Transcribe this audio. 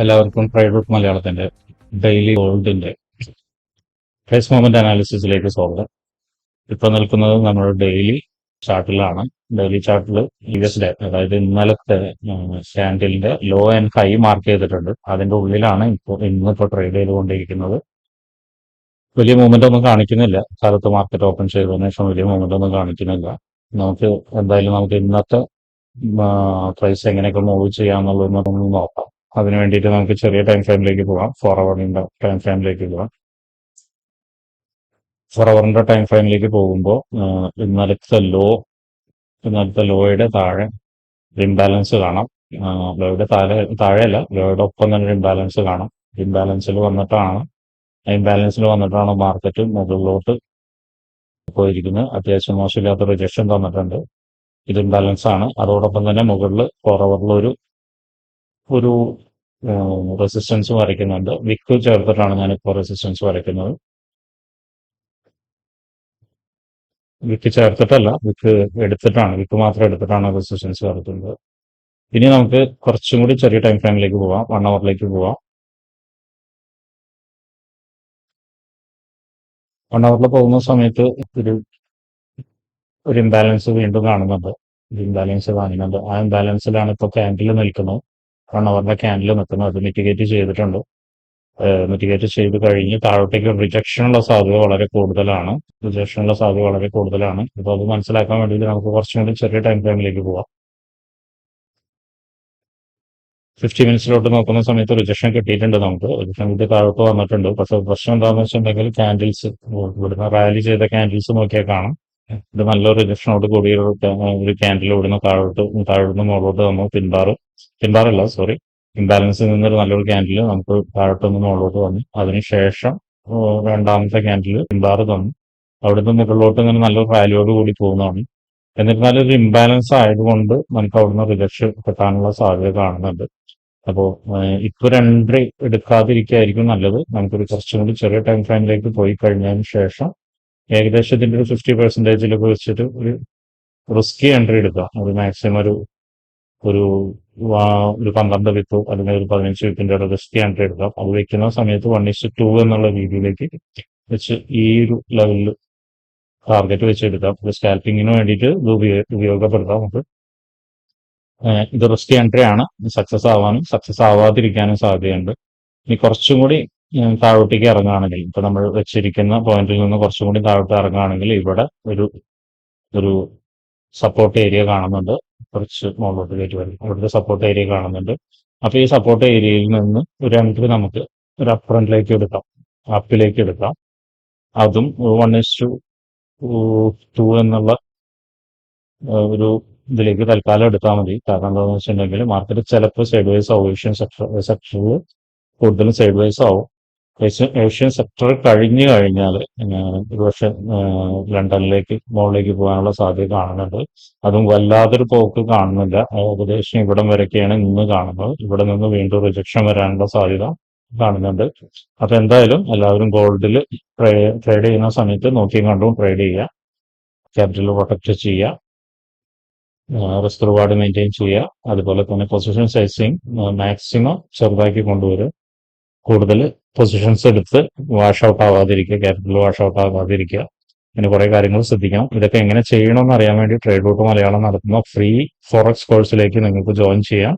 എല്ലാവർക്കും trade root മലയാളത്തിന്റെ daily ഗോൾഡിന്റെ പ്രൈസ് മൂവ്മെന്റ് അനാലിസിസിലേക്ക് സ്വാഗതം. ഇപ്പോൾ നിൽക്കുന്നത് നമ്മുടെ ഡെയിലി ചാർട്ടിലാണ്. ഡെയിലി ചാർട്ടിൽ പ്രീവിയസ് ഡേ, അതായത് ഇന്നലത്തെ ക്യാൻഡിലിന്റെ ലോ ആൻഡ് ഹൈ മാർക്ക് ചെയ്തിട്ടുണ്ട്. അതിന്റെ ഉള്ളിലാണ് ഇന്നിപ്പോൾ ട്രേഡ് ചെയ്തുകൊണ്ടിരിക്കുന്നത്. വലിയ മൂവ്മെന്റ് ഒന്നും കാണിക്കുന്നില്ല. കാലത്ത് മാർക്കറ്റ് ഓപ്പൺ ചെയ്തതിനു ശേഷം വലിയ മൂവ്മെന്റ് ഒന്നും കാണിക്കുന്നില്ല. നമുക്ക് ഇന്നത്തെ പ്രൈസ് എങ്ങനെയൊക്കെ മൂവ് ചെയ്യാന്നുള്ളതൊന്നും നോക്കാം. അതിന് വേണ്ടിയിട്ട് നമുക്ക് ചെറിയ ടൈം ഫ്രെയിമിലേക്ക് പോകാം. 4 അവറിന്റെ ടൈം ഫ്രെയിമിലേക്ക് പോകാം. 4 അവറിന്റെ ടൈം ഫ്രെയിമിലേക്ക് പോകുമ്പോൾ ഇന്നലത്തെ ലോയുടെ താഴെ ഇംബാലൻസ് കാണാം. ലോയുടെ താഴെയല്ല, ലോയുടെ ഒപ്പം തന്നെ ഇംബാലൻസ് കാണാം. ഇംബാലൻസിൽ വന്നിട്ടാണ് മാർക്കറ്റ് മുകളിലോട്ട് പോയിരിക്കുന്നത്. അത്യാവശ്യം മോശമില്ലാത്ത റിജക്ഷൻ തന്നിട്ടുണ്ട്. ഇത് ഇംബാലൻസ് ആണ്. അതോടൊപ്പം തന്നെ മുകളിൽ 4 അവറിൽ ഒരു റെസിസ്റ്റൻസ് വരയ്ക്കുന്നുണ്ട്. വിക്ക് ചേർത്തിട്ടാണ് ഞാനിപ്പോൾ റെസിസ്റ്റൻസ് വരയ്ക്കുന്നത്. വിക്ക് ചേർത്തിട്ടല്ല, വിക്ക് മാത്രം എടുത്തിട്ടാണ് റെസിസ്റ്റൻസ് വരയ്ക്കുന്നത്. ഇനി നമുക്ക് കുറച്ചും കൂടി ചെറിയ ടൈം ഫ്രെയിമിലേക്ക് പോവാം. 1 അവറിലേക്ക് പോവാം. 1 അവറിൽ പോകുന്ന സമയത്ത് ഒരു ഇംബാലൻസ് വീണ്ടും കാണുന്നുണ്ട്. ആ ഇംബാലൻസിലാണ് ഇപ്പോൾ ക്യാൻഡിൽ നിൽക്കുന്നത്. 1 അവറിന്റെ ക്യാൻഡിൽ നിൽക്കുന്നത്. അത് മിറ്റിഗേറ്റ് ചെയ്തിട്ടുണ്ട്. മിറ്റിഗേറ്റ് ചെയ്ത് കഴിഞ്ഞ് താഴോട്ടേക്ക് റിജക്ഷനുള്ള സാധ്യത വളരെ കൂടുതലാണ്. അപ്പോൾ അത് മനസ്സിലാക്കാൻ വേണ്ടിയിട്ട് നമുക്ക് കുറച്ചും കൂടി ചെറിയ ടൈം ഫ്രെയിമിലേക്ക് പോവാം. 50 മിനിറ്റ്സിലോട്ട് നോക്കുന്ന സമയത്ത് റിജക്ഷൻ കിട്ടിയിട്ടുണ്ട്. റിജക്ഷൻ കിട്ടി താഴോട്ട് വന്നിട്ടുണ്ട്. പക്ഷെ പ്രശ്നം എന്താണെന്ന് വെച്ചിട്ടുണ്ടെങ്കിൽ ക്യാൻഡിൽസ്, ഇവിടുന്ന് റാലി ചെയ്ത ക്യാൻഡിൽസ് നോക്കിയാൽ കാണാം. ഇത് നല്ലൊരു റിജക്ഷനോട് കൂടി ഒരു ക്യാൻഡിൽ ഇവിടുന്ന് താഴോട്ട് മുകളിലോട്ട് വന്നു. ഇംബാലൻസിൽ നിന്നൊരു നല്ലൊരു ക്യാൻഡിൽ നമുക്ക് താഴോട്ടൊന്ന് മുകളിലോട്ട് വന്നു. അതിനുശേഷം രണ്ടാമത്തെ ക്യാൻഡിൽ പിൻബാർ തന്നു. അവിടുന്ന് മുകളിലോട്ട് ഇങ്ങനെ നല്ലൊരു റാലിയോട് കൂടി പോകുന്നതാണ്. എന്നിരുന്നാലും ഒരു ഇംബാലൻസ് ആയതുകൊണ്ട് നമുക്ക് അവിടുന്ന് റിജക്ഷൻ കിട്ടാനുള്ള സാധ്യത കാണുന്നുണ്ട്. അപ്പോൾ ഇപ്പോൾ ഒരു എൻട്രി എടുക്കാതിരിക്കുകയായിരിക്കും നല്ലത്. നമുക്കൊരു കുറച്ചും കൂടി ചെറിയ ടൈം ഫ്രെയിമിലേക്ക് പോയി കഴിഞ്ഞതിന് ശേഷം ഏകദേശം ഇതിന്റെ ഒരു 50% വെച്ചിട്ട് ഒരു റിസ്കി എൻട്രി എടുക്കാം. ഒരു മാക്സിമം ഒരു 12 വിത്തോ അല്ലെങ്കിൽ ഒരു 15 വിത്തിന്റെ ഒരു റിസ്കി എൻട്രി എടുക്കാം. അത് വെക്കുന്ന സമയത്ത് 1:2 എന്നുള്ള രീതിയിലേക്ക് വെച്ച് ഈ ഒരു ലെവലിൽ ടാർഗറ്റ് വെച്ചെടുക്കാം. സ്കാൽപ്പിങ്ങിന് വേണ്ടിയിട്ട് ഇത് ഉപയോഗപ്പെടുത്താം നമുക്ക്. ഇത് റിസ്കി എൻട്രി ആണ്. സക്സസ് ആവാനും സക്സസ് ആവാതിരിക്കാനും സാധ്യതയുണ്ട്. ഇനി കുറച്ചും കൂടി താഴോട്ടേക്ക് ഇറങ്ങുകയാണെങ്കിൽ, ഇപ്പൊ നമ്മൾ വെച്ചിരിക്കുന്ന പോയിന്റിൽ നിന്ന് കുറച്ചും കൂടി താഴോട്ട് ഇറങ്ങുകയാണെങ്കിൽ ഇവിടെ ഒരു സപ്പോർട്ട് ഏരിയ കാണുന്നുണ്ട്. കുറച്ച് മുകളിലോട്ട് കയറ്റി വരും. അവിടുത്തെ സപ്പോർട്ട് ഏരിയ കാണുന്നുണ്ട്. അപ്പൊ ഈ സപ്പോർട്ട് ഏരിയയിൽ നിന്ന് ഒരു എൻട്രി നമുക്ക് ഒരു അപ്പിലേക്ക് എടുക്കാം. അതും 1:2 എന്നുള്ള ഒരു ഇതിലേക്ക് തൽക്കാലം എടുത്താൽ മതി. കാരണം എന്താണെന്ന് വെച്ചിട്ടുണ്ടെങ്കിൽ മാർക്കറ്റ് ചിലപ്പോൾ സൈഡ് വൈസ് ആവും. സെക്ടറിൽ കൂടുതലും സൈഡ് വൈസ് ആവും. ഏഷ്യൻ സെക്ടർ കഴിഞ്ഞു കഴിഞ്ഞാൽ ഒരുപക്ഷെ ലണ്ടനിലേക്ക് മുകളിലേക്ക് പോകാനുള്ള സാധ്യത കാണുന്നുണ്ട്. അതും വല്ലാതൊരു പോക്ക് കാണുന്നില്ല. ഏകദേശം ഇവിടം വരെയൊക്കെയാണ് ഇന്ന് കാണുന്നത്. ഇവിടെ നിന്ന് വീണ്ടും റിജക്ഷൻ വരാനുള്ള സാധ്യത കാണുന്നുണ്ട്. അപ്പൊ എന്തായാലും എല്ലാവരും ഗോൾഡിൽ ട്രേഡ് ചെയ്യുന്ന സമയത്ത് നോക്കിയും കണ്ടും ട്രേഡ് ചെയ്യുക. ക്യാപിറ്റൽ പ്രൊട്ടക്ട് ചെയ്യുക. റിസ്ക് റിവാർഡ് മെയിൻറ്റെയിൻ ചെയ്യുക. അതുപോലെ തന്നെ പൊസിഷൻ സൈസിങ് മാക്സിമം ചെറുതാക്കി കൊണ്ടുവരിക. കൂടുതൽ പൊസിഷൻസ് എടുത്ത് വാഷ് ഔട്ട് ആവാതിരിക്കുക. ക്യാപിറ്റൽ വാഷ് ഔട്ട് ആവാതിരിക്കുക. ഇങ്ങനെ കുറെ കാര്യങ്ങൾ ശ്രദ്ധിക്കണം. ഇതൊക്കെ എങ്ങനെ ചെയ്യണമെന്ന് അറിയാൻ വേണ്ടി ട്രേഡ് റൂട്ട് മലയാളം നടത്തുന്ന ഫ്രീ ഫോറക്സ് കോഴ്സിലേക്ക് നിങ്ങൾക്ക് ജോയിൻ ചെയ്യാം.